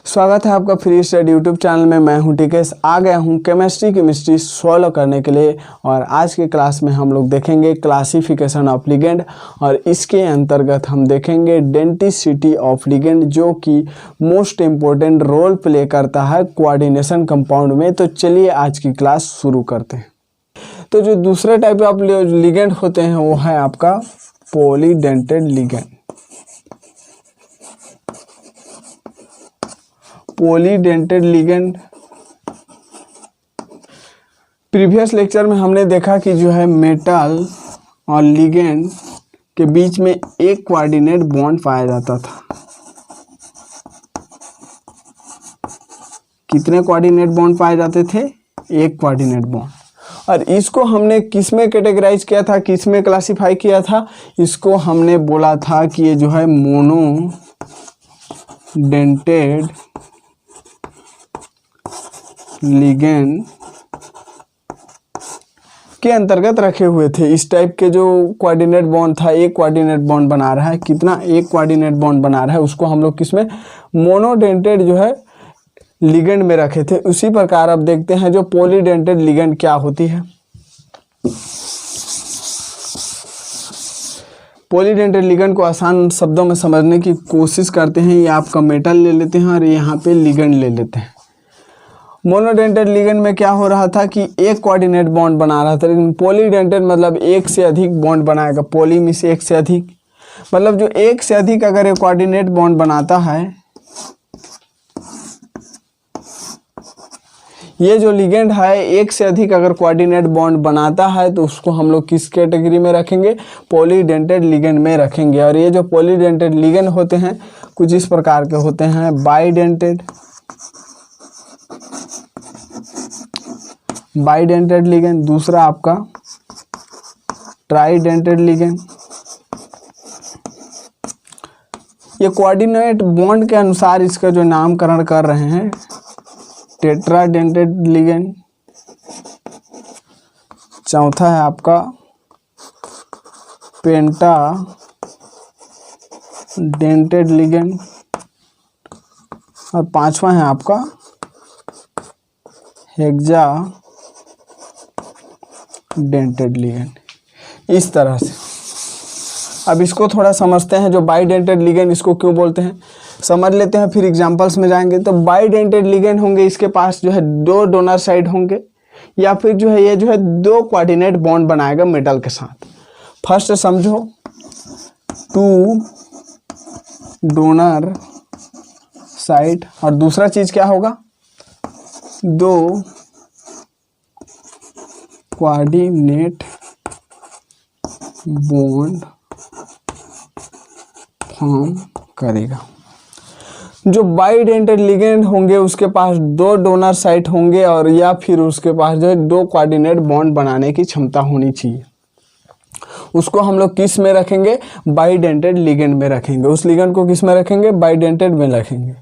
स्वागत है आपका फ्री स्टडी यूट्यूब चैनल में। मैं हूं टिकेश। आ गया हूं केमिस्ट्री सॉल्व करने के लिए। और आज के क्लास में हम लोग देखेंगे क्लासिफिकेशन ऑफ लिगेंड और इसके अंतर्गत हम देखेंगे डेंटिसिटी ऑफ लिगेंड, जो कि मोस्ट इम्पोर्टेंट रोल प्ले करता है कोऑर्डिनेशन कंपाउंड में। तो चलिए आज की क्लास शुरू करते हैं। तो जो दूसरे टाइप ऑफ लिगेंड होते हैं वो है आपका polydentate ligand. Polydentate ligand previous lecture में हमने देखा कि जो है मेटल और लिगेंड के बीच में एक कोऑर्डिनेट बॉन्ड पाया जाता था। कितने कोऑर्डिनेट बॉन्ड पाए जाते थे? एक कोऑर्डिनेट बॉन्ड। और इसको हमने किस में कैटेगराइज किया था, किस में क्लासिफाई किया था? इसको हमने बोला था कि ये जो है मोनो डेंटेड लिगेंड के अंतर्गत रखे हुए थे। इस टाइप के जो कोऑर्डिनेट बॉन्ड था, एक कोऑर्डिनेट बॉन्ड बना रहा है, कितना? एक कोऑर्डिनेट बॉन्ड बना रहा है, उसको हम लोग किसमें? मोनोडेंटेड जो है लिगेंड में रखे थे। उसी प्रकार अब देखते हैं जो पॉलीडेंटेड लिगेंड क्या होती है। पॉलीडेंटेड लिगेंड को आसान शब्दों में समझने की कोशिश करते हैं। ये आपका मेटल ले लेते हैं और यहाँ पे लिगेंड ले लेते हैं। मोनोडेंटेड लिगेंड में क्या हो रहा था कि एक कोऑर्डिनेट बॉन्ड बना रहा था, लेकिन पॉलीडेंटेड मतलब एक से अधिक बॉन्ड बनाएगा। पॉली में से एक से अधिक, मतलब जो एक से अधिक अगर एक कोऑर्डिनेट बॉन्ड बनाता है, ये जो लिगेंड है एक से अधिक अगर कोऑर्डिनेट बॉन्ड बनाता है तो उसको हम लोग किस कैटेगरी में रखेंगे? पॉलीडेंटेड लिगेंड में रखेंगे। और ये जो पॉलीडेंटेड लिगेंड होते हैं कुछ इस प्रकार के होते हैं। बाइडेंटेड लिगेंड, दूसरा आपका ट्राइडेंटेड लिगेंड। ये कोऑर्डिनेट बॉन्ड के अनुसार इसका जो नामकरण कर रहे हैं, टेट्राडेंटेड लिगेंड। चौथा है आपका पेंटाडेंटेड लिगेंड और पांचवा है आपका हेक्साडेंटेड लिगेंड। इस तरह से अब इसको थोड़ा समझते हैं। जो बाइडेंटेड लिगेंड इसको क्यों बोलते हैं समझ लेते हैं, फिर एग्जांपल्स में जाएंगे। तो बाइडेंटेड लिगेंड होंगे, इसके पास जो है दो डोनर साइड होंगे, या फिर जो है ये जो है दो कोऑर्डिनेट बॉन्ड बनाएगा मेटल के साथ। फर्स्ट समझो, 2 डोनर साइड, और दूसरा चीज क्या होगा? 2 कोऑर्डिनेट बॉन्ड फॉर्म करेगा। जो बाइडेंटेड लिगेंड होंगे उसके पास 2 डोनर साइट होंगे, और या फिर उसके पास जो है 2 कोऑर्डिनेट बॉन्ड बनाने की क्षमता होनी चाहिए। उसको हम लोग किस में रखेंगे? बाइडेंटेड लिगेंड में रखेंगे। उस लिगेंड को किस में रखेंगे? बाइडेंटेड में रखेंगे।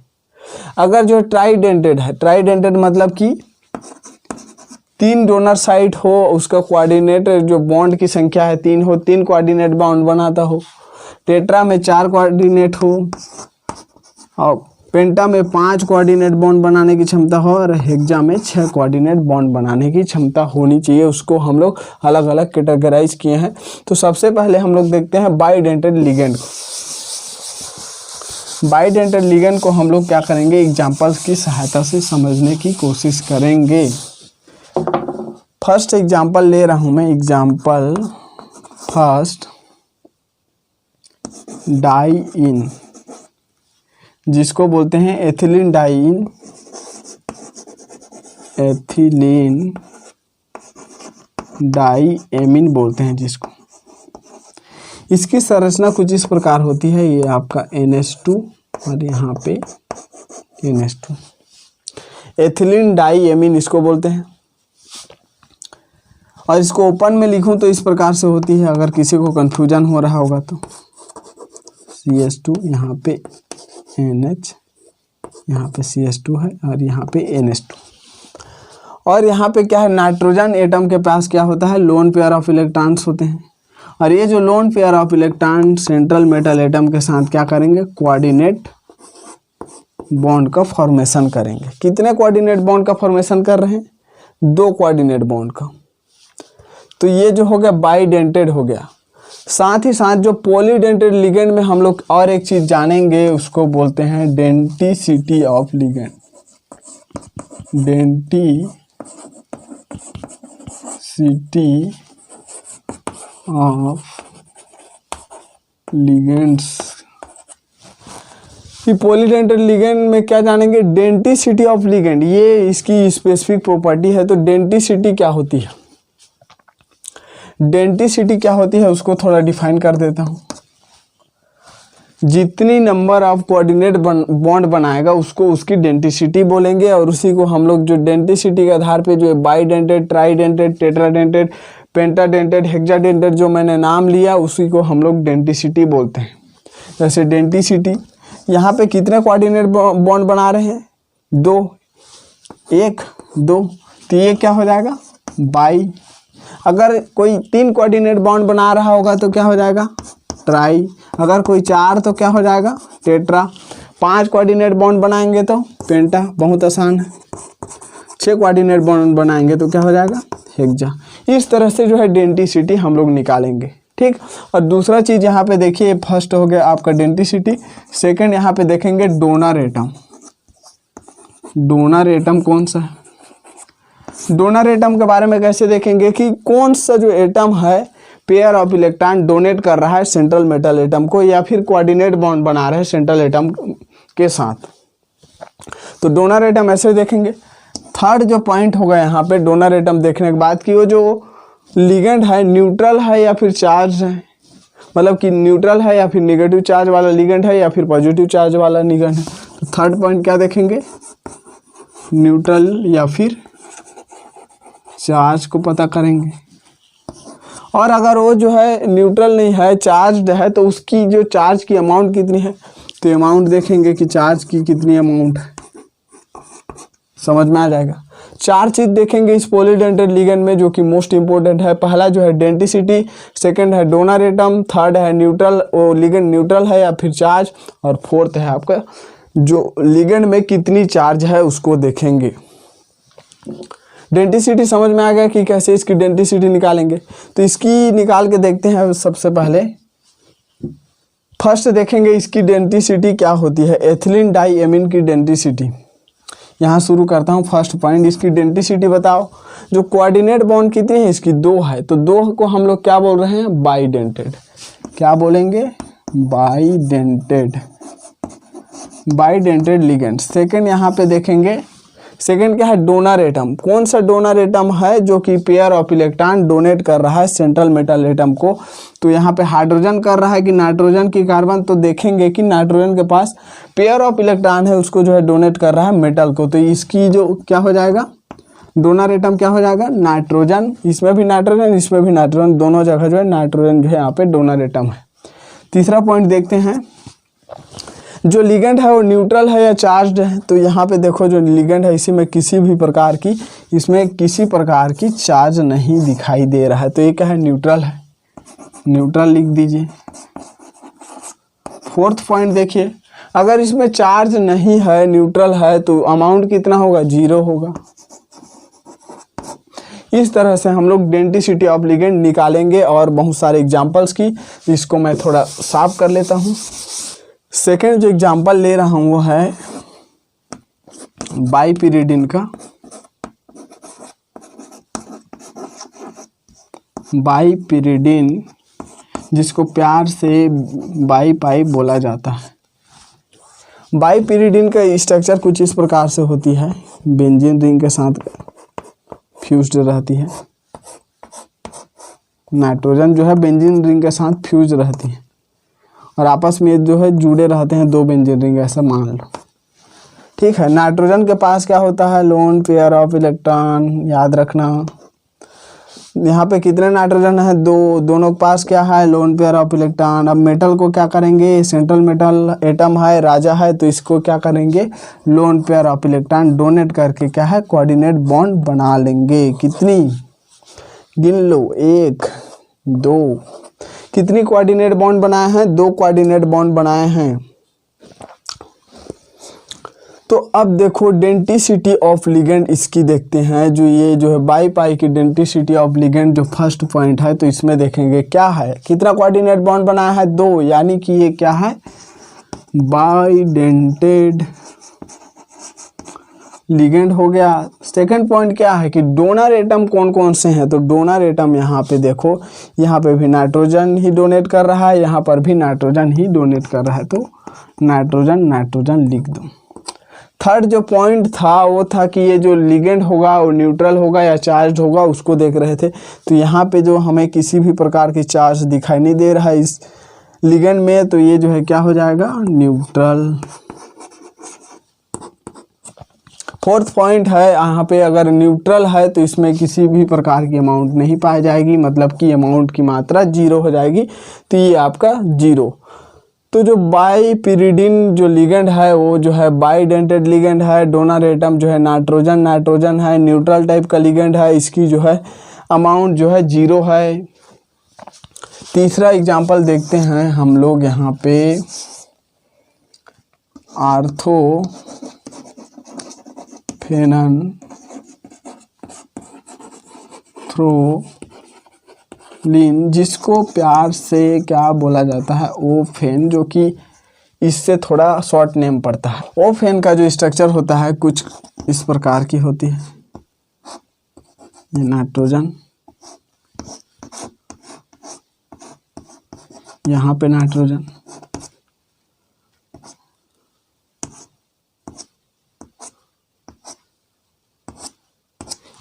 अगर जो ट्राइडेंटेड है, ट्राइडेंटेड मतलब कि 3 डोनर साइट हो, उसका कोऑर्डिनेट जो बॉन्ड की संख्या है 3 हो, 3 कोऑर्डिनेट बॉन्ड बनाता हो। टेट्रा में 4 कोऑर्डिनेट हो, और पेंटा में 5 कोऑर्डिनेट बॉन्ड बनाने की क्षमता हो, और हेक्सा में 6 कोऑर्डिनेट बॉन्ड बनाने की क्षमता होनी चाहिए। उसको हम लोग अलग अलग कैटेगराइज किए हैं। तो सबसे पहले हम लोग देखते हैं बाइडेंटेड लिगेंड को। बाइडेंटेड लिगेंड को हम लोग क्या करेंगे? एग्जांपल्स की सहायता से समझने की कोशिश करेंगे। फर्स्ट एग्जांपल ले रहा हूं मैं। एग्जांपल फर्स्ट, डाइइन, जिसको बोलते हैं एथिलीन डाइइन, एथिलीन डाइएमीन बोलते हैं जिसको। इसकी संरचना कुछ इस प्रकार होती है। ये आपका NH2 और यहाँ पे NH2, एथिलीन डाइएमीन इसको बोलते हैं। और इसको ओपन में लिखूं तो इस प्रकार से होती है, अगर किसी को कंफ्यूजन हो रहा होगा तो। CH2, यहाँ पे NH, यहाँ पे CH2 है, और यहाँ पे NH2। और यहाँ पे क्या है? नाइट्रोजन एटम के पास क्या होता है? लोन पेयर ऑफ इलेक्ट्रॉन्स होते हैं। और ये जो lone pair of electron central metal atom के साथ क्या करेंगे? कोऑर्डिनेट बॉन्ड का फॉर्मेशन करेंगे। कितने कोऑर्डिनेट बॉन्ड का फॉर्मेशन कर रहे हैं? 2 कोऑर्डिनेट बॉन्ड का। तो ये जो हो गया बाइडेंटेड हो गया। साथ ही साथ जो पॉलीडेंटेड लिगेंड में हम लोग और एक चीज जानेंगे, उसको बोलते हैं denticity of ligand. Denticity of ligands. कि पॉलीडेंटेड लिगेंड में क्या जानेंगे? डेंटिसिटी ऑफ लिगेंड, ये इसकी स्पेसिफिक प्रॉपर्टी है। तो डेंटिसिटी क्या होती है? डेंटिसिटी क्या होती है उसको थोड़ा डिफाइन कर देता हूँ। जितनी नंबर ऑफ कोऑर्डिनेट बॉन्ड बनाएगा उसको उसकी डेंटिसिटी बोलेंगे, और उसी को हम लोग जो डेंटिसिटी के आधार पे जो बाइडेंटेड, ट्राइडेंटेड, टेट्राडेंटेड, पेंटाडेंटेड, हेक्साडेंटेड जो मैंने नाम लिया उसी को हम लोग डेंटिसिटी बोलते हैं। जैसे डेंटिसिटी यहाँ पे कितने कोऑर्डिनेट बॉन्ड बना रहे हैं? 2, 1, 2, तो ये क्या हो जाएगा? बाई। अगर कोई 3 कोऑर्डिनेट बॉन्ड बना रहा होगा तो क्या हो जाएगा? ट्राई। अगर कोई 4 तो क्या हो जाएगा? टेट्रा। 5 कोऑर्डिनेट बॉन्ड बनाएंगे तो पेंटा, बहुत आसान है। 6 कोऑर्डिनेट बॉन्ड बनाएंगे तो क्या हो जाएगा? हेक्सा। इस तरह से जो है डेंटिसिटी हम लोग निकालेंगे, ठीक। और दूसरा चीज यहाँ पे देखिए, फर्स्ट हो गया आपका डेंटिसिटी। सेकंड यहाँ पे देखेंगे डोनर एटम। डोनर एटम कौन सा है? डोनर एटम के बारे में कैसे देखेंगे कि कौन सा जो एटम है पेयर ऑफ इलेक्ट्रॉन डोनेट कर रहा है सेंट्रल मेटल एटम को, या फिर कोऑर्डिनेट बॉन्ड बना रहे हैं सेंट्रल एटम के साथ। तो डोनर एटम ऐसे देखेंगे। थर्ड जो पॉइंट होगा यहाँ पे डोनर एटम देखने के बाद कि वो जो लिगेंड है न्यूट्रल है या फिर चार्ज है, मतलब कि न्यूट्रल है या फिर निगेटिव चार्ज वाला लिगेंड है या फिर पॉजिटिव चार्ज वाला लिगेंड है। तो थर्ड पॉइंट क्या देखेंगे? न्यूट्रल या फिर चार्ज को पता करेंगे। और अगर वो जो है न्यूट्रल नहीं है, चार्ज है, तो उसकी जो चार्ज की अमाउंट कितनी है, तो अमाउंट देखेंगे कि चार्ज की कितनी अमाउंट है, समझ में आ जाएगा। 4 चीज देखेंगे इस पॉलीडेंटेड लिगेंड में जो कि मोस्ट इंपॉर्टेंट है। पहला जो है डेंटिसिटी, सेकंड है डोनर एटम, थर्ड है न्यूट्रल, वो लिगेंड न्यूट्रल है या फिर चार्ज, और फोर्थ है आपका जो लिगेंड में कितनी चार्ज है उसको देखेंगे। डेंटिसिटी समझ में आ गया कि कैसे इसकी डेंटिसिटी निकालेंगे। तो इसकी निकाल के देखते हैं। सबसे पहले फर्स्ट देखेंगे इसकी डेंटिसिटी क्या होती है। एथिलीन डाइएमीन की डेंटिसिटी, यहाँ शुरू करता हूँ। फर्स्ट पॉइंट, इसकी डेंटिसिटी बताओ। जो कोऑर्डिनेट बॉन्ड कितनी है इसकी? 2 है। तो 2 को हम लोग क्या बोल रहे हैं? बाइडेंटेड। क्या बोलेंगे? बाइडेंटेड। Bidentate ligand. सेकंड यहाँ पे देखेंगे, सेकंड क्या है? Donor atom. कौन सा डोनर एटम है जो कि पेयर ऑफ इलेक्ट्रॉन डोनेट कर रहा है सेंट्रल मेटल एटम को। तो यहाँ पे हाइड्रोजन कर रहा है कि नाइट्रोजन की कार्बन, तो देखेंगे कि नाइट्रोजन के पास पेयर ऑफ इलेक्ट्रॉन है, उसको जो है डोनेट कर रहा है मेटल को। तो इसकी जो क्या हो जाएगा? डोनर एटम क्या हो जाएगा? नाइट्रोजन। इसमें भी नाइट्रोजन, इसमें भी नाइट्रोजन, दोनों जगह जो है नाइट्रोजन जो है यहाँ पे डोनर एटम है। तीसरा पॉइंट देखते हैं, जो लिगेंड है वो न्यूट्रल है या चार्ज्ड है। तो यहाँ पे देखो जो लिगेंड है इसी में किसी भी प्रकार की, इसमें किसी प्रकार की चार्ज नहीं दिखाई दे रहा है। तो ये क्या है? न्यूट्रल है। न्यूट्रल लिख दीजिए। फोर्थ पॉइंट देखिए, अगर इसमें चार्ज नहीं है, न्यूट्रल है, तो अमाउंट कितना होगा? 0 होगा। इस तरह से हम लोग डेंटिसिटी ऑफ लिगेंड निकालेंगे और बहुत सारे एग्जांपल्स की। इसको मैं थोड़ा साफ कर लेता हूँ। सेकेंड जो एग्जांपल ले रहा हूँ वो है बाइपिरिडिन का। बाइपिरिडिन जिसको प्यार से बाइपाई बोला जाता है। बाइपिरिडिन का स्ट्रक्चर कुछ इस प्रकार से होती है। बेंजीन रिंग के साथ फ्यूज्ड रहती है। नाइट्रोजन जो है बेंजीन रिंग के साथ फ्यूज रहती है और आपस में जो है जुड़े रहते हैं 2 बेंजीन रिंग, ऐसा मान लो, ठीक है। नाइट्रोजन के पास क्या होता है? Lone pair of electron. याद रखना यहाँ पे कितने नाइट्रोजन है? 2। दोनों के पास क्या है? Lone pair of electron. अब मेटल को क्या करेंगे? सेंट्रल मेटल एटम है, राजा है, तो इसको क्या करेंगे? Lone pair of electron donate करके क्या है? कोऑर्डिनेट बॉन्ड बना लेंगे। कितनी? गिन लो, 1, 2। कितनी कोऑर्डिनेट बॉन्ड बनाए हैं? 2 कोऑर्डिनेट बॉन्ड बनाए हैं। तो अब देखो डेंटिसिटी ऑफ लिगेंड इसकी देखते हैं, जो ये जो है बाई पाई की डेंटिसिटी ऑफ लिगेंड जो फर्स्ट पॉइंट है, तो इसमें देखेंगे क्या है, कितना कोऑर्डिनेट बॉन्ड बनाया है, 2, यानी कि ये क्या है, बाइडेंटेड लिगेंड हो गया। सेकंड पॉइंट क्या है कि डोनर एटम कौन कौन से हैं, तो डोनर एटम यहाँ पे देखो, यहाँ पे भी नाइट्रोजन ही डोनेट कर रहा है, यहाँ पर भी नाइट्रोजन ही डोनेट कर रहा है, तो नाइट्रोजन नाइट्रोजन लिख दो। थर्ड जो पॉइंट था वो था कि ये जो लिगेंड होगा वो न्यूट्रल होगा या चार्ज होगा, उसको देख रहे थे। तो यहाँ पे जो हमें किसी भी प्रकार की चार्ज दिखाई नहीं दे रहा है इस लिगेंड में, तो ये जो है क्या हो जाएगा, न्यूट्रल। फोर्थ पॉइंट है, यहाँ पे अगर न्यूट्रल है तो इसमें किसी भी प्रकार की अमाउंट नहीं पाई जाएगी, मतलब कि अमाउंट की मात्रा 0 हो जाएगी, तो ये आपका 0। तो जो बाईपिरिडिन जो लिगेंड है वो जो है बाइडेंटेड लिगेंड है, डोनर एटम जो है नाइट्रोजन नाइट्रोजन है, न्यूट्रल टाइप का लिगेंड है, इसकी जो है अमाउंट जो है 0 है। तीसरा एग्जांपल देखते हैं हम लोग, यहाँ पे आर्थोफेनन्थ्रोलिन, जिसको प्यार से क्या बोला जाता है, ओफेन, जो कि इससे थोड़ा शॉर्ट नेम पड़ता है। ओफेन का जो स्ट्रक्चर होता है कुछ इस प्रकार की होती है, ये नाइट्रोजन, यहाँ पे नाइट्रोजन,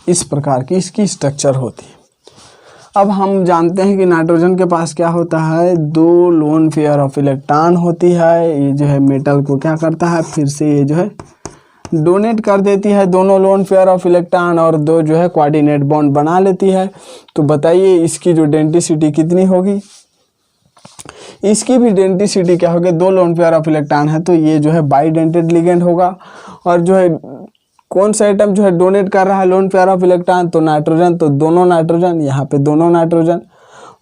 इस प्रकार की इसकी स्ट्रक्चर होती है। अब हम जानते हैं कि नाइट्रोजन के पास क्या होता है, 2 लोन पेयर ऑफ इलेक्ट्रॉन होती है। ये जो है मेटल को क्या करता है, फिर से ये जो है डोनेट कर देती है दोनों लोन पेयर ऑफ इलेक्ट्रॉन, और 2 जो है कोऑर्डिनेट बॉन्ड बना लेती है। तो बताइए इसकी जो डेंसिटी कितनी होगी, इसकी भी डेंसिटी क्या होगी, 2 लोन पेयर ऑफ इलेक्ट्रॉन है, तो ये जो है बाइडेंटेड लिगेंड होगा। और जो है कौन सा एटम जो है डोनेट कर रहा है लोन पेयर ऑफ इलेक्ट्रॉन, तो नाइट्रोजन, तो दोनों नाइट्रोजन, यहाँ पे दोनों नाइट्रोजन।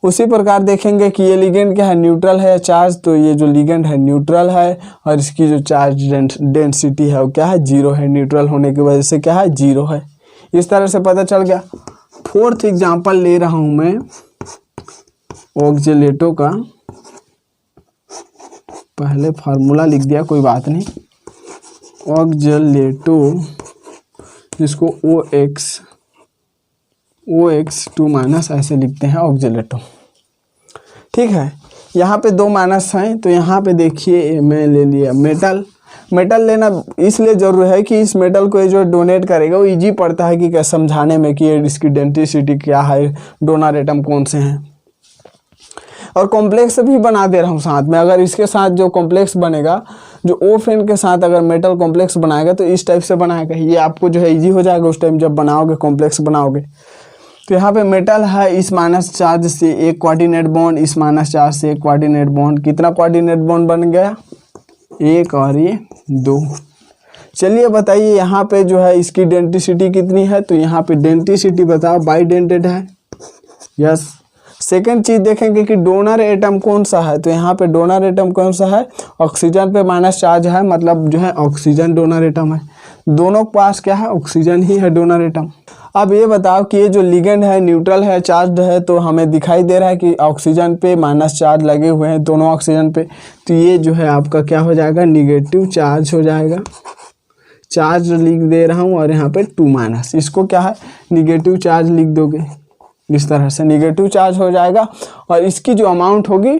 उसी प्रकार देखेंगे कि ये लिगेंड क्या है, न्यूट्रल है या चार्ज, तो ये जो लिगेंड है न्यूट्रल है, और इसकी जो चार्ज डेंसिटी है वो क्या है, 0 है, न्यूट्रल होने की वजह से क्या है, 0 है। इस तरह से पता चल गया। फोर्थ एग्जाम्पल ले रहा हूँ मैं ऑक्जेलेटो का, पहले फार्मूला लिख दिया, कोई बात नहीं। ऑक्जेलेटो, जिसको OX2- ऐसे लिखते हैं, ऑक्जेलेटो, ठीक है। यहाँ पे 2 माइनस हैं, तो यहाँ पे देखिए मैं ले लिया मेटल। मेटल लेना इसलिए जरूरी है कि इस मेटल को जो डोनेट करेगा वो इजी पड़ता है कि क्या समझाने में कि इसकी डेंसिटी क्या है, डोनर एटम कौन से हैं। और कॉम्प्लेक्स भी बना दे रहा हूँ साथ में। अगर इसके साथ जो कॉम्प्लेक्स बनेगा, जो ओफेन के साथ अगर मेटल कॉम्प्लेक्स बनाएगा तो इस टाइप से बनाएगा, ये आपको जो है इजी हो जाएगा उस टाइम जब बनाओगे, कॉम्प्लेक्स बनाओगे। तो यहाँ पे मेटल है, इस माइनस चार्ज से एक कोऑर्डिनेट बॉन्ड, इस माइनस चार्ज से एक कोऑर्डिनेट बॉन्ड, कितना कोऑर्डिनेट बॉन्ड बन गया, 1 और ये 2। चलिए बताइए यहाँ पे जो है इसकी डेंसिटी कितनी है, तो यहाँ पे डेंसिटी बताओ, बाइडेंटेड है, यस। सेकेंड चीज देखेंगे कि डोनर एटम कौन सा है, तो यहाँ पे डोनर एटम कौन सा है, ऑक्सीजन पे माइनस चार्ज है, मतलब जो है ऑक्सीजन डोनर एटम है। दोनों के पास क्या है, ऑक्सीजन ही है डोनर एटम। अब ये बताओ कि ये जो लिगेंड है न्यूट्रल है, चार्ज है, तो हमें दिखाई दे रहा है कि ऑक्सीजन पे माइनस चार्ज लगे हुए हैं दोनों ऑक्सीजन पे, तो ये जो है आपका क्या हो जाएगा, निगेटिव चार्ज हो जाएगा। चार्ज लिख दे रहा हूँ और यहाँ पे 2-, इसको क्या है, निगेटिव चार्ज लिख दोगे, इस तरह से निगेटिव चार्ज हो जाएगा। और इसकी जो अमाउंट होगी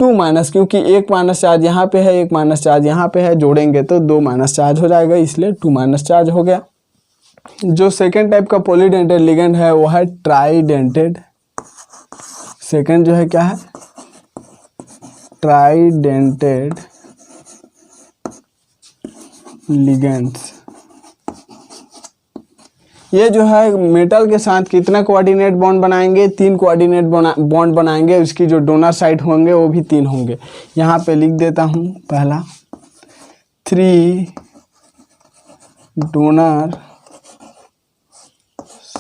2-, क्योंकि 1- चार्ज यहाँ पे है, 1- चार्ज यहाँ पे है, जोड़ेंगे तो 2- चार्ज हो जाएगा, इसलिए 2- चार्ज हो गया। जो सेकेंड टाइप का पॉलीडेंटेड लिगेंड है वो है ट्राइडेंटेड। सेकेंड जो है क्या है, ट्राइडेंटेड लिगेंड्स। ये जो है मेटल के साथ कितना कोऑर्डिनेट बॉन्ड बनाएंगे, 3 कोऑर्डिनेट बॉन्ड बनाएंगे। उसकी जो डोनर साइड होंगे वो भी 3 होंगे। यहाँ पे लिख देता हूँ, पहला 3 डोनर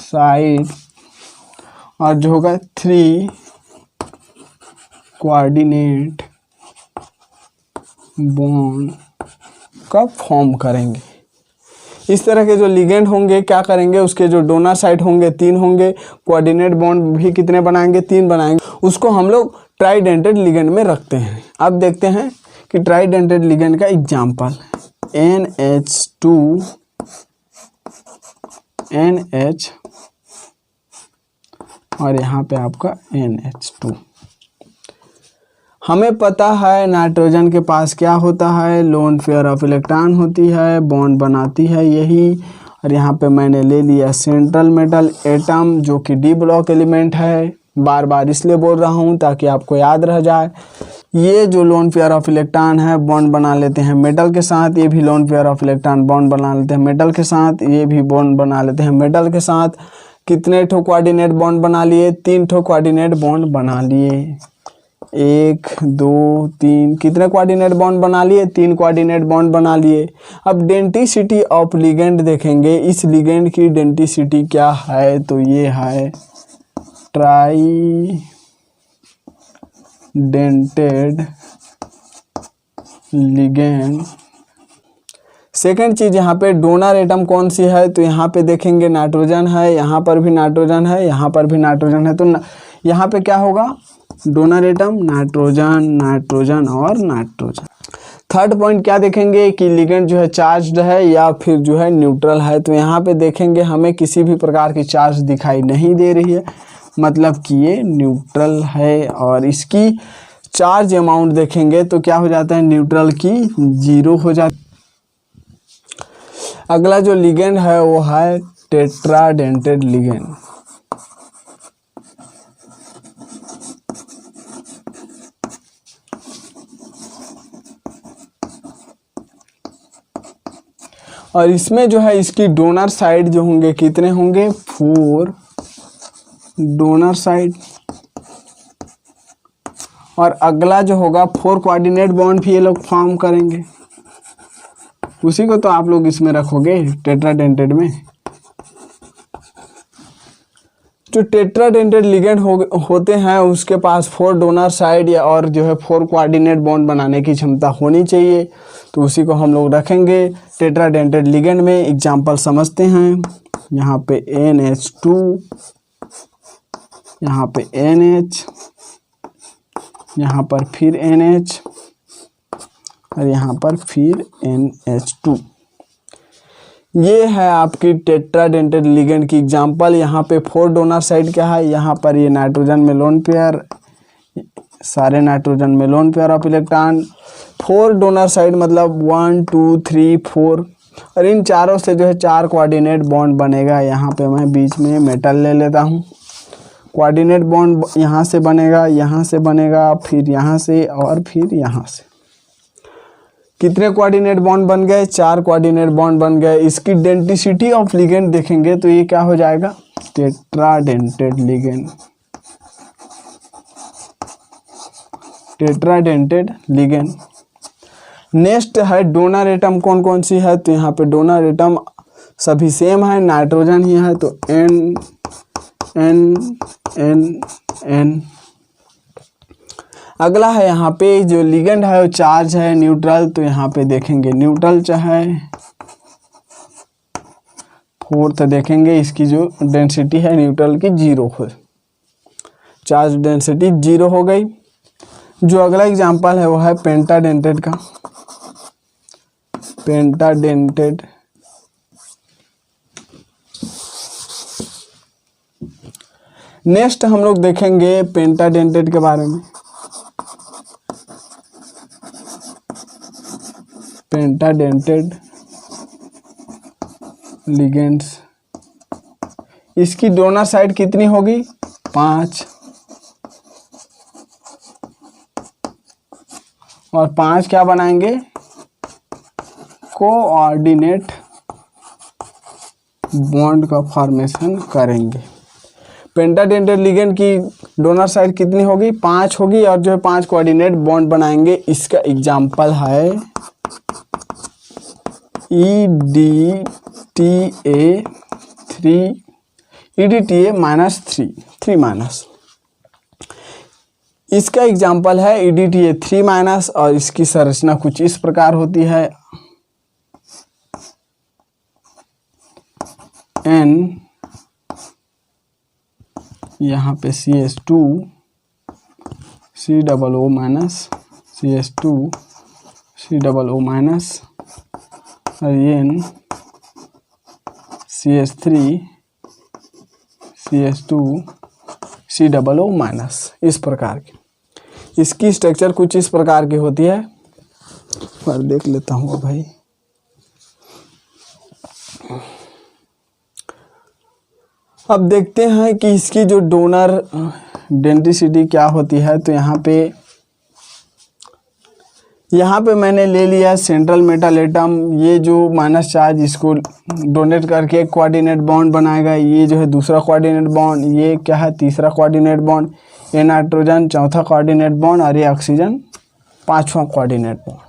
साइड, और जो होगा 3 कोऑर्डिनेट बॉन्ड का फॉर्म करेंगे। इस तरह के जो लिगेंड होंगे क्या करेंगे, उसके जो डोनर साइड होंगे 3 होंगे, कोऑर्डिनेट बॉन्ड भी कितने बनाएंगे, 3 बनाएंगे, उसको हम लोग ट्राइडेंटेड लिगेंड में रखते हैं। अब देखते हैं कि ट्राइडेंटेड लिगेंड का एग्जाम्पल NH2 NH और यहाँ पे आपका NH2। हमें पता है नाइट्रोजन के पास क्या होता है, लोन पेयर ऑफ इलेक्ट्रॉन होती है, बॉन्ड बनाती है यही। और यहाँ पे मैंने ले लिया सेंट्रल मेटल एटम जो कि डी ब्लॉक एलिमेंट है। बार बार इसलिए बोल रहा हूँ ताकि आपको याद रह जाए। ये जो लोन पेयर ऑफ इलेक्ट्रॉन है बॉन्ड बना लेते हैं मेटल के साथ, ये भी lone pair of electron bond बना लेते हैं मेटल के साथ, ये भी बॉन्ड बना लेते हैं मेटल के साथ। कितने ठो कोऑर्डिनेट बॉन्ड बना लिए, 3 ठो कोऑर्डिनेट बॉन्ड बना लिए। 1 2 3 कितने कोऑर्डिनेट बॉन्ड बना लिए, 3 कोऑर्डिनेट बॉन्ड बना लिए। अब डेंसिटी ऑफ लिगेंड देखेंगे, इस लिगेंड की डेंसिटी क्या है, तो ये है ट्राइडेंटेड लिगेंड। सेकेंड चीज यहाँ पे डोनर एटम कौन सी है, तो यहाँ पे देखेंगे नाइट्रोजन है, यहाँ पर भी नाइट्रोजन है, यहाँ पर भी नाइट्रोजन है, तो यहाँ पे क्या होगा, डोनर एटम नाइट्रोजन नाइट्रोजन और नाइट्रोजन। थर्ड पॉइंट क्या देखेंगे कि लिगेंड जो है चार्ज्ड है या फिर जो है न्यूट्रल है, तो यहाँ पे देखेंगे हमें किसी भी प्रकार की चार्ज दिखाई नहीं दे रही है, मतलब कि ये न्यूट्रल है। और इसकी चार्ज अमाउंट देखेंगे तो क्या हो जाता है, न्यूट्रल की 0 हो जाती। अगला जो लिगेंड है वो है टेट्राडेंटेड लिगेंड। और इसमें जो है इसकी डोनर साइड जो होंगे कितने होंगे, 4 डोनर साइड। और अगला जो होगा 4 कोऑर्डिनेट बॉन्ड भी ये लोग फॉर्म करेंगे, उसी को तो आप लोग इसमें रखोगे टेट्राडेंटेड में। जो टेट्राडेंटेड लिगेंड होते हैं उसके पास 4 डोनर साइड या और जो है 4 कोऑर्डिनेट बॉन्ड बनाने की क्षमता होनी चाहिए, तो उसी को हम लोग रखेंगे टेट्राडेंटेड लिगेंड में। एग्जांपल समझते हैं, यहाँ पे NH2, यहाँ पे NH, यहाँ पर फिर NH और यहाँ पर फिर NH2। ये है आपकी टेट्राडेंटेड लिगेंड की एग्जांपल। यहाँ पे 4 डोनर साइड क्या है, यहाँ पर ये नाइट्रोजन में लोन पेयर, सारे नाइट्रोजन में lone pair of electron. 4 donor side मतलब 1 2 3 4, और इन चारों से जो है 4 कोऑर्डिनेट बॉन्ड बनेगा। यहाँ पे मैं बीच में मेटल ले लेता हूँ, कोऑर्डिनेट बॉन्ड यहाँ से बनेगा, यहाँ से बनेगा, फिर यहाँ से और फिर यहाँ से। कितने कोऑर्डिनेट बॉन्ड बन गए, 4 कोऑर्डिनेट बॉन्ड बन गए। इसकी डेंसिटी ऑफ लिगेंड देखेंगे तो ये क्या हो जाएगा, tetradentate ligand. Tetradentate ligand. Next है डोनर एटम कौन कौन सी है, तो यहाँ पे डोनर एटम सभी सेम है, नाइट्रोजन ही है, तो N N N N। अगला है यहाँ पे जो लिगेंड है वो चार्ज है न्यूट्रल, तो यहाँ पे देखेंगे न्यूट्रल चाहे 4th देखेंगे, इसकी जो डेंसिटी है न्यूट्रल की 0 हो, चार्ज डेंसिटी 0 हो गई। जो अगला एग्जांपल है वो है पेंटाडेंटेड का, पेंटाडेंटेड। नेक्स्ट हम लोग देखेंगे पेंटाडेंटेड के बारे में। पेंटाडेंटेड लिगेंड्स, इसकी डोनर साइड कितनी होगी, 5, और 5 क्या बनाएंगे, कोऑर्डिनेट बॉन्ड का फॉर्मेशन करेंगे। पेंटाडेंटेड लिगेंड की डोनर साइड कितनी होगी, 5 होगी, और जो है 5 कोऑर्डिनेट बॉन्ड बनाएंगे। इसका एग्जाम्पल है EDTA-3 माइनस। इसका एग्जाम्पल है EDTA-3 माइनस, और इसकी संरचना कुछ इस प्रकार होती है। N, यहाँ पे CH2 COO minus, CH2 COO minus, और N CH3 CH2 COO minus. इस प्रकार की इसकी स्ट्रक्चर कुछ इस प्रकार की होती है। पर देख लेता हूँ भाई। अब देखते हैं कि इसकी जो डोनर डेंसिटी क्या होती है। तो यहाँ पे मैंने ले लिया सेंट्रल मेटल एटम। ये जो माइनस चार्ज इसको डोनेट करके एक कोऑर्डिनेट बॉन्ड बनाएगा। ये जो है दूसरा कोऑर्डिनेट बॉन्ड, ये क्या है तीसरा कोऑर्डिनेट बॉन्ड, ये नाइट्रोजन चौथा कोऑर्डिनेट बॉन्ड, और ये ऑक्सीजन पांचवा कोऑर्डिनेट बॉन्ड।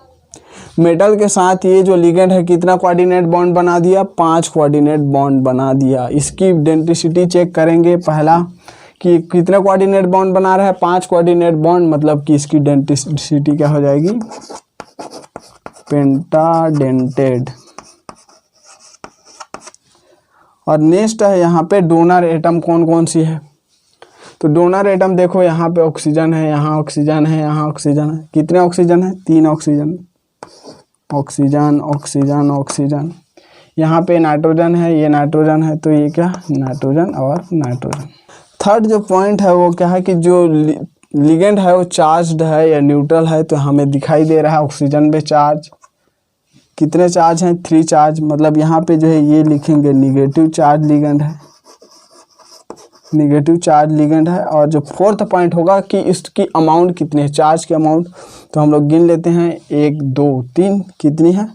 मेटल के साथ ये जो लिगेंड है कितना कोऑर्डिनेट बॉन्ड बना दिया, 5 कोऑर्डिनेट बॉन्ड बना दिया। इसकी डेंसिटी चेक करेंगे पहला कि कितने कोऑर्डिनेट बॉन्ड बना रहा है, 5 कोऑर्डिनेट बॉन्ड, मतलब कि इसकी डेंसिटी क्या हो जाएगी, पेंटाडेंटेड। और नेक्स्ट है यहाँ पे डोनर एटम कौन कौन सी है। तो डोनर एटम देखो यहाँ पे ऑक्सीजन है, यहाँ ऑक्सीजन है, यहाँ ऑक्सीजन है। कितने ऑक्सीजन है, 3 ऑक्सीजन, ऑक्सीजन ऑक्सीजन ऑक्सीजन। यहाँ पे नाइट्रोजन है, ये नाइट्रोजन है, तो ये क्या नाइट्रोजन और नाइट्रोजन। थर्ड जो पॉइंट है वो क्या है कि जो लिगेंड है वो चार्ज्ड है या न्यूट्रल है। तो हमें दिखाई दे रहा है ऑक्सीजन पे चार्ज, कितने चार्ज हैं, 3 चार्ज। मतलब यहाँ पे जो है ये लिखेंगे निगेटिव चार्ज लिगेंड है, निगेटिव चार्ज लिगेंड है। और जो फोर्थ पॉइंट होगा कि इसकी अमाउंट कितनी है, चार्ज की अमाउंट। तो हम लोग गिन लेते हैं 1 2 3, कितनी है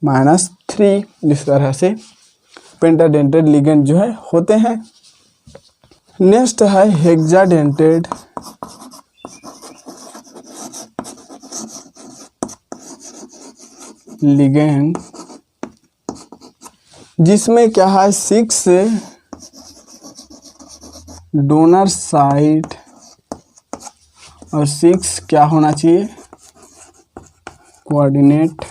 -3। इस तरह से पेंटाडेंटेड लिगेंड जो है होते हैं। नेक्स्ट है हेक्साडेंटेड लिगेंड, जिसमें क्या है 6 डोनर साइट और 6 क्या होना चाहिए, कोऑर्डिनेट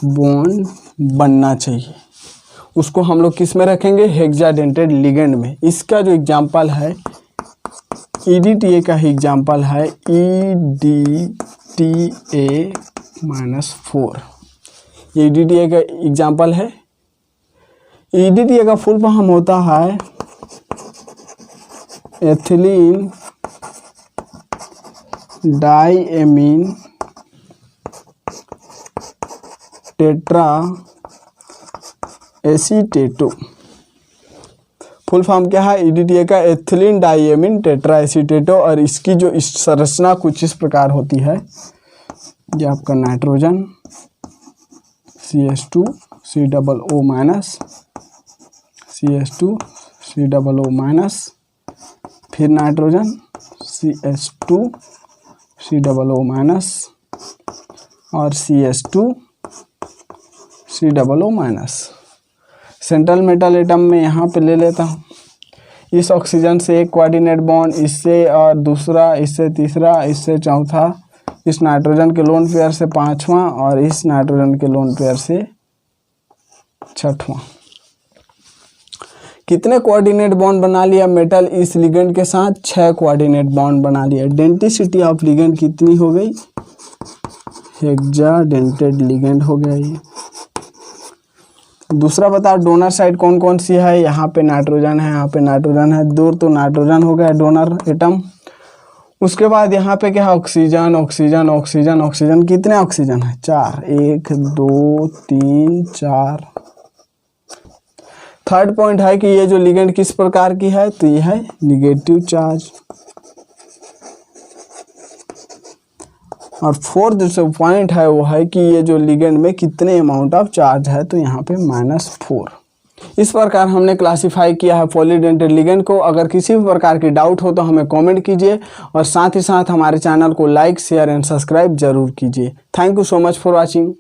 बॉन्ड बनना चाहिए। उसको हम लोग किस में रखेंगे, हेक्साडेंटेड लिगेंड में। इसका जो एग्जांपल है EDTA का ही एग्जांपल है, EDTA-4। ये EDTA का एग्जांपल है। EDTA का फुल फॉर्म होता है ethylene diamine tetra acetate. Full form क्या है EDTA का, एथिलीन डाइएमीन टेट्रा एसीटेटो। और इसकी जो इस संरचना कुछ इस प्रकार होती है। ये आपका nitrogen CH2 COO minus, CH2 COO minus, फिर नाइट्रोजन CH2 COO माइनस और CH2 COO minus. Central metal atom में यहाँ पे ले लेता हूँ। इस ऑक्सीजन से एक कोऑर्डिनेट बॉन्ड, इससे और दूसरा, इससे तीसरा, इससे चौथा, इस नाइट्रोजन के लोन पेयर से 5वां और इस नाइट्रोजन के लोन पेयर से 6वां। कितने कोऑर्डिनेट बॉन्ड बना लिया मेटल इस लिगेंड के साथ, 6 कोऑर्डिनेट बॉन्ड बना लिया। डेंसिटी ऑफ लिगेंड कितनी हो गई, हेक्साडेंटेड लिगेंड हो गया ये। दूसरा बताओ डोनर साइड कौन कौन सी है। यहाँ पे नाइट्रोजन है, यहाँ पे नाइट्रोजन है, 2 तो नाइट्रोजन हो गया डोनर एटम। उसके बाद यहाँ पे क्या है, ऑक्सीजन ऑक्सीजन ऑक्सीजन ऑक्सीजन। कितने ऑक्सीजन है, 4, 1 2 3 4। थर्ड पॉइंट है कि ये जो लिगेंड किस प्रकार की है, तो ये है निगेटिव चार्ज। और फोर्थ जो पॉइंट है वो है कि ये जो लिगेंड में कितने अमाउंट ऑफ चार्ज है, तो यहाँ पे -4। इस प्रकार हमने क्लासिफाई किया है पॉलीडेंटेड लिगेंड को। अगर किसी भी प्रकार की डाउट हो तो हमें कमेंट कीजिए और साथ ही साथ हमारे चैनल को लाइक शेयर एंड सब्सक्राइब जरूर कीजिए। Thank you so much for watching.